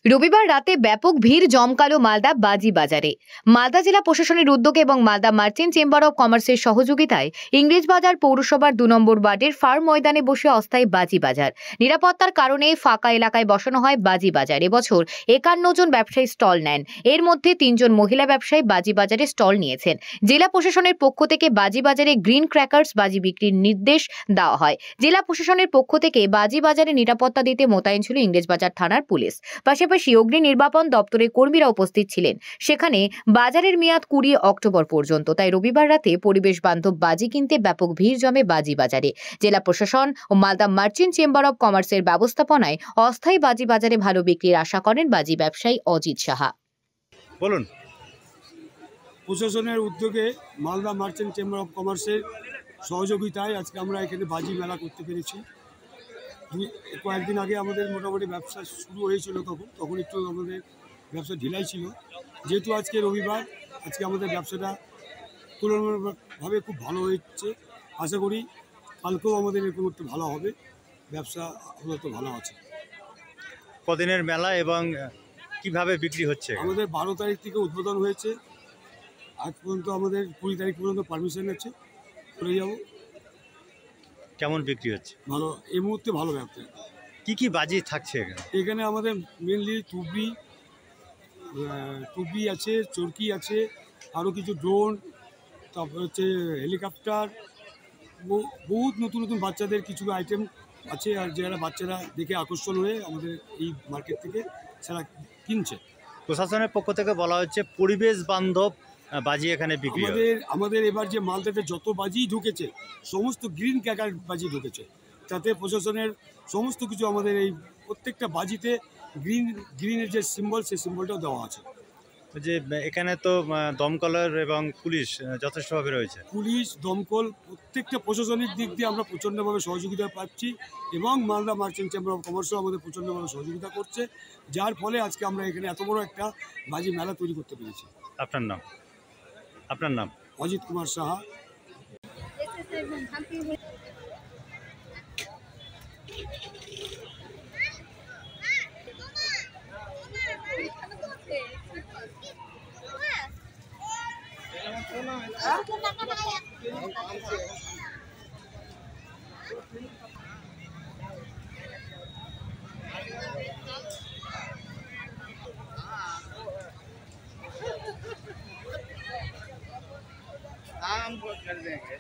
রবিবার রাতে ব্যাপক ভিড় জমকালো মালদা বাজি বাজারে। মালদা জেলা প্রশাসনের উদ্যোগে এবং মালদা মার্চেন্ট চেম্বার অব কমার্সের সহযোগিতায় ইংরেজবাজার পৌরসভার ২ নম্বর ওয়ার্ডের ফার্ম ময়দানে বসে অস্থায়ী বাজি বাজার। নিরাপত্তার কারণে ফাঁকা এলাকায় বসানো হয় বাজি বাজার। এবছর ৫১ জন ব্যবসায়ী স্টল নেন। এর মধ্যে ৩ জন মহিলা ব্যবসায়ী বাজি বাজারে স্টল নিয়েছেন। জেলা প্রশাসনের পক্ষ থেকে বাজি বাজারে গ্রিন ক্র্যাকার্স বাজি বিক্রির নির্দেশ দেওয়া হয়। জেলা প্রশাসনের পক্ষ থেকে বাজি বাজারে নিরাপত্তা দিতে মোতায়েন ছিল ইংরেজবাজার থানার পুলিশ। পাশাপাশি অগ্নি নির্বাপন দপ্তরের কর্মীরা উপস্থিত ছিলেন। সেখানে বাজারের মেয়াদ ২০ অক্টোবর পর্যন্ত। তাই রবিবার রাতে পরিবেশ বান্ধব বাজি কিনতে ব্যাপক ভিড় জমে বাজি বাজারে। জেলা প্রশাসন ও মালদা মার্চেন্ট চেম্বার অব কমার্সের ব্যবস্থাপনায় অস্থায়ী বাজি বাজারে ভালো বিক্রির আশা করেন বাজি ব্যবসায়ী অজিত সাহা। বলুন। প্রশাসনের উদ্যোগে মালদা মার্চেন্ট চেম্বার অব কমার্সের সহযোগিতায় আজকে আমরা এখানে বাজি মেলা করতে পেরেছি। কয়েকদিন আগে আমাদের মোটামুটি ব্যবসা শুরু হয়েছিল, তখন একটু আমাদের ব্যবসা ঢিলাই ছিল। যেহেতু আজকে রবিবার, আজকে আমাদের ব্যবসাটা তুলনামূলকভাবে খুব ভালো হচ্ছে। আশা করি কালকেও আমাদের এরকম একটু ভালো হবে। ব্যবসা তো ভালো আছে। কদিনের মেলা এবং কিভাবে বিক্রি হচ্ছে? আমাদের ১২ তারিখ থেকে উদ্বোধন হয়েছে। আজ পর্যন্ত আমাদের ২০ তারিখ পর্যন্ত পারমিশন আছে, করে যাব। কেমন বিক্রি হচ্ছে? ভালো, এই মুহূর্তে ভালো ব্যবসা। কি কি বাজি থাকছে এখানে? এখানে আমাদের মেনলি টুবি আছে, চরকি আছে, আরও কিছু ড্রোন, তারপর হচ্ছে হেলিকপ্টার, বহুত নতুন নতুন বাচ্চাদের কিছু আইটেম আছে। আর যারা বাচ্চারা দেখে আকর্ষণ হয়ে আমাদের এই মার্কেট থেকে সেটা কিনছে। প্রশাসনের পক্ষ থেকে বলা হচ্ছে পরিবেশ বান্ধব বাজি এখানে বিক্রি হবে। আমাদের এবার যে মালদাতে যত বাজি ঢুকেছে সমস্ত গ্রিন ক্র্যাকার বাজি ঢুকেছে। তাতে প্রশাসনের সমস্ত কিছু আমাদের এই প্রত্যেকটা বাজিতে গ্রিনের যে সিম্বল, সেই সিম্বলটাও দেওয়া আছে। যে এখানে তো দমকলের এবং পুলিশ যথেষ্টভাবে রয়েছে। পুলিশ, দমকল, প্রত্যেকটা প্রশাসনিক দিক দিয়ে আমরা প্রচণ্ডভাবে সহযোগিতা পাচ্ছি এবং মালদা মার্চেন্ট চেম্বার অব কমার্সও আমাদের প্রচণ্ডভাবে সহযোগিতা করছে, যার ফলে আজকে আমরা এখানে এত বড় একটা বাজি মেলা তৈরি করতে পেরেছি। আপনার নাম? অজিত কুমার সাহা। हम कर देंगे।